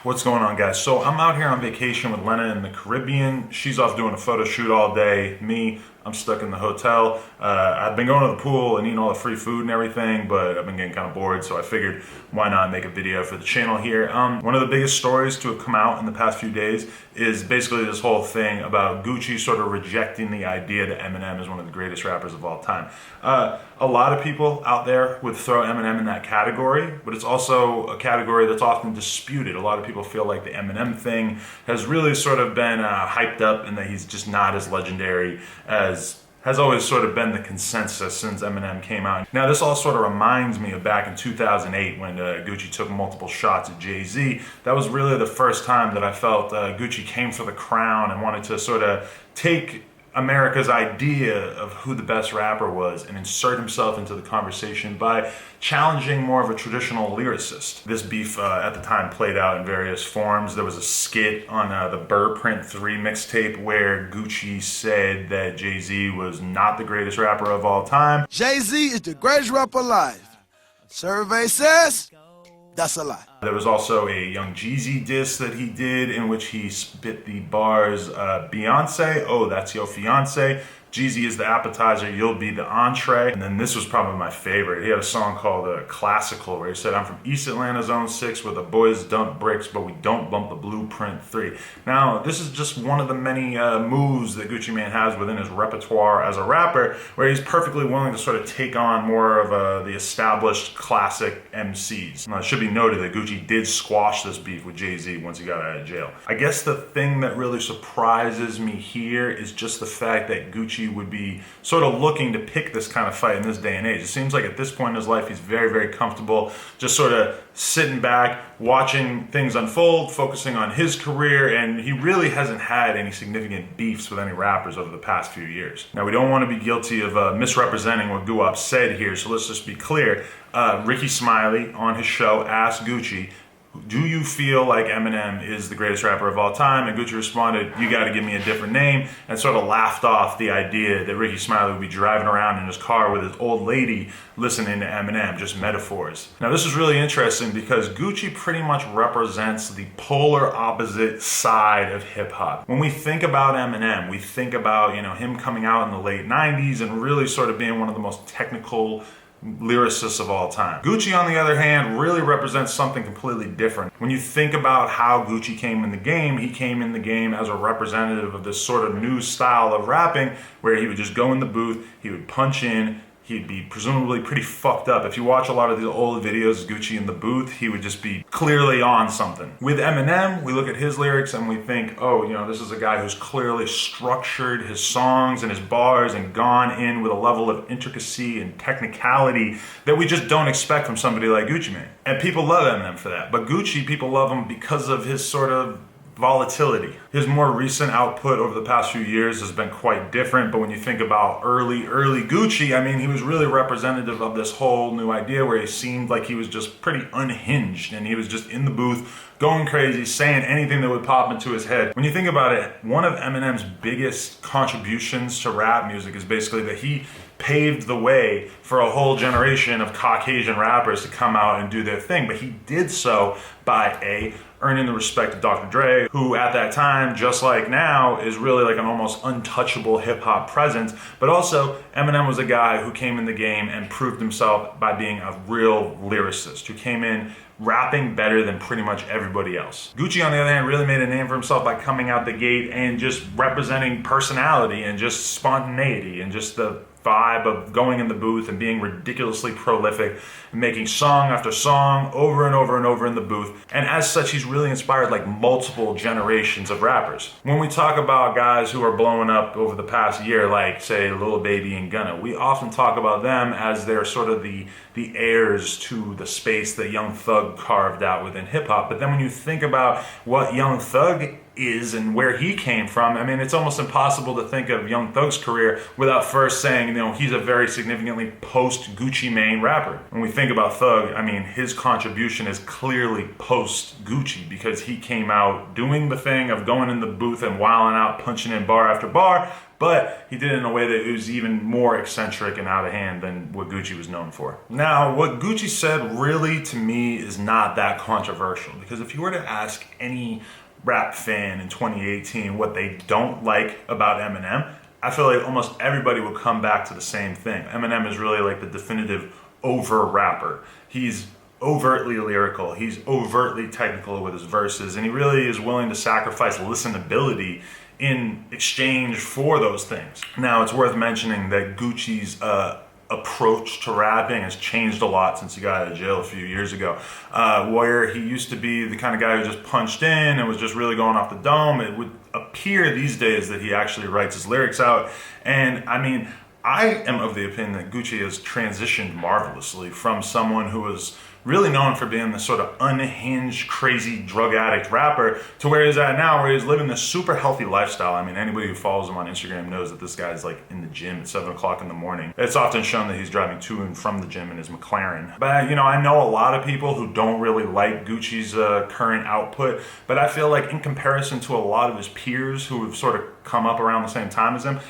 What's going on, guys? So I'm out here on vacation with Lena in the Caribbean. She's off doing a photo shoot all day. Me, I'm stuck in the hotel. I've been going to the pool and eating all the free food and everything, but I've been getting kind of bored, so I figured why not make a video for the channel here. One of the biggest stories to have come out in the past few days is basically this whole thing about Gucci sort of rejecting the idea that Eminem is one of the greatest rappers of all time. A lot of people out there would throw Eminem in that category, but it's also a category that's often disputed. A lot of people feel like the Eminem thing has really sort of been hyped up and that he's just not as legendary as has always sort of been the consensus since Eminem came out. Now, this all sort of reminds me of back in 2008 when Gucci took multiple shots at Jay-Z. That was really the first time that I felt Gucci came for the crown and wanted to sort of take America's idea of who the best rapper was and insert himself into the conversation by challenging more of a traditional lyricist. This beef at the time played out in various forms. There was a skit on the Burprint 3 mixtape where Gucci said that Jay-Z was not the greatest rapper of all time. Jay-Z is the greatest rapper alive. Survey says that's a lie. There was also a Young Jeezy diss that he did in which he spit the bars, Beyonce, oh, that's your fiance. Jeezy is the appetizer, you'll be the entree. And then this was probably my favorite. He had a song called Classical where he said, I'm from East Atlanta Zone 6 where the boys dump bricks, but we don't bump the Blueprint 3. Now, this is just one of the many moves that Gucci Mane has within his repertoire as a rapper, where he's perfectly willing to sort of take on more of the established classic MCs. Now, it should be noted that Gucci did squash this beef with Jay-Z once he got out of jail. I guess the thing that really surprises me here is just the fact that Gucci would be sort of looking to pick this kind of fight in this day and age. It seems like at this point in his life, he's very, very comfortable just sort of sitting back, watching things unfold, focusing on his career, and he really hasn't had any significant beefs with any rappers over the past few years. Now, we don't want to be guilty of misrepresenting what Guap said here, so let's just be clear. Ricky Smiley on his show asked Gucci, do you feel like Eminem is the greatest rapper of all time? And Gucci responded, you gotta give me a different name, and sort of laughed off the idea that Ricky Smiley would be driving around in his car with his old lady listening to Eminem, just metaphors. Now, this is really interesting because Gucci pretty much represents the polar opposite side of hip hop. When we think about Eminem, we think about, him coming out in the late 90s and really sort of being one of the most technical lyricists of all time. Gucci, on the other hand, really represents something completely different. When you think about how Gucci came in the game, he came in the game as a representative of this sort of new style of rapping where he would just go in the booth, he would punch in, he'd be presumably pretty fucked up. If you watch a lot of these old videos of Gucci in the booth, he would just be clearly on something. With Eminem, we look at his lyrics and we think, oh, this is a guy who's clearly structured his songs and his bars and gone in with a level of intricacy and technicality that we just don't expect from somebody like Gucci Mane. And people love Eminem for that. But Gucci, people love him because of his sort of volatility. His more recent output over the past few years has been quite different, but when you think about early Gucci, he was really representative of this whole new idea where he seemed like he was just pretty unhinged and he was just in the booth going crazy, saying anything that would pop into his head. When you think about it, one of Eminem's biggest contributions to rap music is basically that he paved the way for a whole generation of Caucasian rappers to come out and do their thing, but he did so by earning the respect of Dr. Dre, who at that time, just like now, is really like an almost untouchable hip-hop presence. But also, Eminem was a guy who came in the game and proved himself by being a real lyricist, who came in rapping better than pretty much everybody else. Gucci, on the other hand, really made a name for himself by coming out the gate and just representing personality and just spontaneity and just the vibe of going in the booth and being ridiculously prolific and making song after song over and over and over in the booth. And as such, he's really inspired like multiple generations of rappers. When we talk about guys who are blowing up over the past year, like say Lil Baby and Gunna, we often talk about them as they're sort of the heirs to the space that Young Thug carved out within hip hop. But then when you think about what Young Thug is and where he came from, I mean, it's almost impossible to think of Young Thug's career without first saying, you know, he's a very significantly post-Gucci Mane rapper. When we think about Thug, I mean, his contribution is clearly post-Gucci because he came out doing the thing of going in the booth and wilding out, punching in bar after bar, but he did it in a way that it was even more eccentric and out of hand than what Gucci was known for. Now, what Gucci said really, to me, is not that controversial, because if you were to ask any rap fan in 2018 what they don't like about Eminem, I feel like almost everybody will come back to the same thing. Eminem is really like the definitive over rapper. He's overtly lyrical, he's overtly technical with his verses, and he really is willing to sacrifice listenability in exchange for those things. Now, it's worth mentioning that Gucci's approach to rapping has changed a lot since he got out of jail a few years ago. Where he used to be the kind of guy who just punched in and was just really going off the dome, it would appear these days that he actually writes his lyrics out. And I mean, I am of the opinion that Gucci has transitioned marvelously from someone who was really known for being this sort of unhinged, crazy drug addict rapper to where he's at now, where he's living this super healthy lifestyle. I mean, anybody who follows him on Instagram knows that this guy's like in the gym at 7 o'clock in the morning. It's often shown that he's driving to and from the gym in his McLaren. But, you know, I know a lot of people who don't really like Gucci's current output, but I feel like in comparison to a lot of his peers who have sort of come up around the same time as him,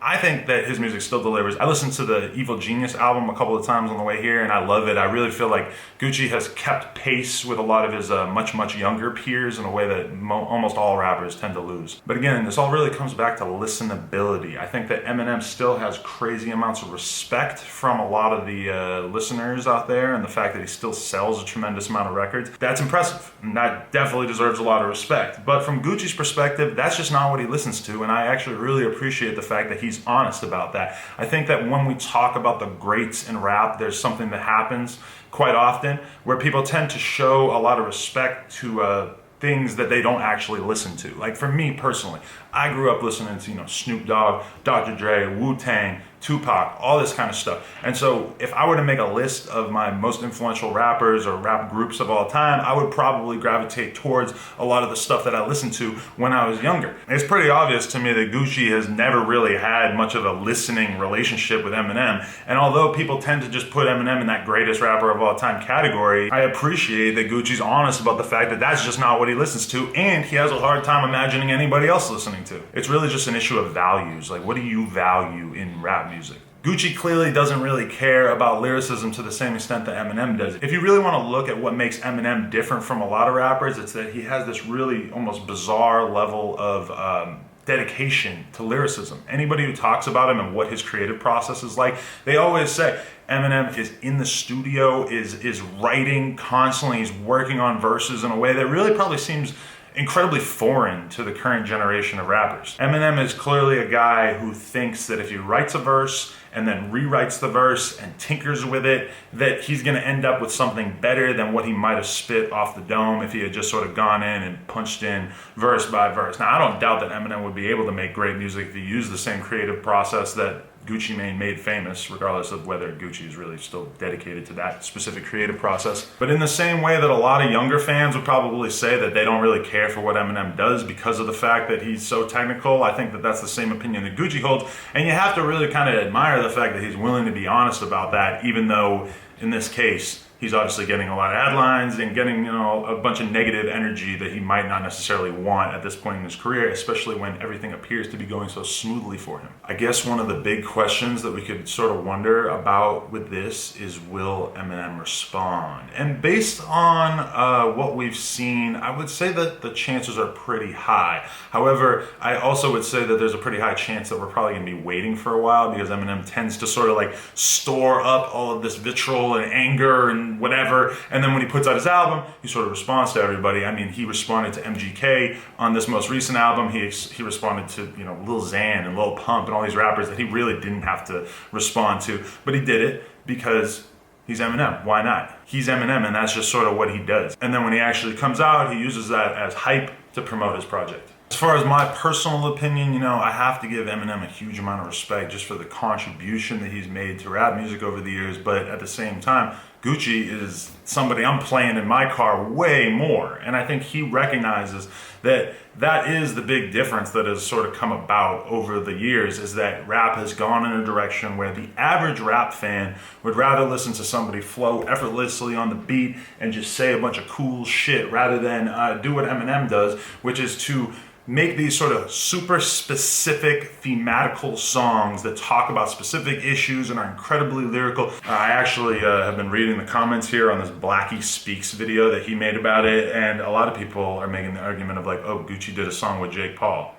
I think that his music still delivers. I listened to the Evil Genius album a couple of times on the way here, and I love it. I really feel like Gucci has kept pace with a lot of his much younger peers in a way that almost all rappers tend to lose. But again, this all really comes back to listenability. I think that Eminem still has crazy amounts of respect from a lot of the listeners out there, and the fact that he still sells a tremendous amount of records, that's impressive. And that definitely deserves a lot of respect. But from Gucci's perspective, that's just not what he listens to, and I actually really appreciate the fact that he's honest about that. I think that when we talk about the greats in rap, there's something that happens quite often where people tend to show a lot of respect to things that they don't actually listen to. Like for me personally, I grew up listening to, you know, Snoop Dogg, Dr. Dre, Wu-Tang, Tupac, all this kind of stuff. And so if I were to make a list of my most influential rappers or rap groups of all time, I would probably gravitate towards a lot of the stuff that I listened to when I was younger. It's pretty obvious to me that Gucci has never really had much of a listening relationship with Eminem. And although people tend to just put Eminem in that greatest rapper of all time category, I appreciate that Gucci's honest about the fact that that's just not what he listens to, and he has a hard time imagining anybody else listening to. It's really just an issue of values. Like, what do you value in rap music? Gucci clearly doesn't really care about lyricism to the same extent that Eminem does. If you really want to look at what makes Eminem different from a lot of rappers, it's that he has this really almost bizarre level of dedication to lyricism. Anybody who talks about him and what his creative process is like, they always say Eminem is in the studio, is writing constantly, he's working on verses in a way that really probably seems incredibly foreign to the current generation of rappers. Eminem is clearly a guy who thinks that if he writes a verse and then rewrites the verse and tinkers with it, that he's going to end up with something better than what he might have spit off the dome if he had just sort of gone in and punched in verse by verse. Now, I don't doubt that Eminem would be able to make great music if he used the same creative process that Gucci Mane made famous, regardless of whether Gucci is really still dedicated to that specific creative process. But in the same way that a lot of younger fans would probably say that they don't really care for what Eminem does because of the fact that he's so technical, I think that that's the same opinion that Gucci holds. And you have to really kind of admire the fact that he's willing to be honest about that, even though in this case, he's obviously getting a lot of headlines and getting, you know, a bunch of negative energy that he might not necessarily want at this point in his career, especially when everything appears to be going so smoothly for him. I guess one of the big questions that we could sort of wonder about with this is, will Eminem respond? And based on what we've seen, I would say that the chances are pretty high. However, I also would say that there's a pretty high chance that we're probably going to be waiting for a while, because Eminem tends to sort of like store up all of this vitriol and anger and whatever, and then when he puts out his album, he sort of responds to everybody. I mean, he responded to MGK on this most recent album. He responded to, you know, Lil Xan and Lil Pump and all these rappers that he really didn't have to respond to, but he did it because he's Eminem. Why not? He's Eminem, and that's just sort of what he does. And then when he actually comes out, he uses that as hype to promote his project. As far as my personal opinion, you know, I have to give Eminem a huge amount of respect just for the contribution that he's made to rap music over the years, but at the same time, Gucci is somebody I'm playing in my car way more. And I think he recognizes that that is the big difference that has sort of come about over the years, is that rap has gone in a direction where the average rap fan would rather listen to somebody flow effortlessly on the beat and just say a bunch of cool shit rather than do what Eminem does, which is to make these sort of super specific thematical songs that talk about specific issues and are incredibly lyrical. I actually have been reading the comments here on this Blackie Speaks video that he made about it, and a lot of people are making the argument of like, oh, Gucci did a song with Jake Paul.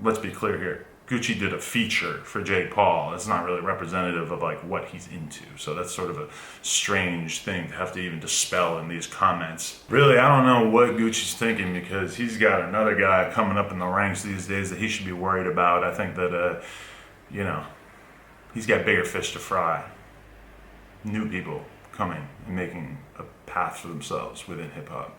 Let's be clear here. Gucci did a feature for Jake Paul. It's not really representative of like what he's into. So that's sort of a strange thing to have to even dispel in these comments. Really, I don't know what Gucci's thinking, because he's got another guy coming up in the ranks these days that he should be worried about. I think that, he's got bigger fish to fry. New people coming and making a path for themselves within hip hop.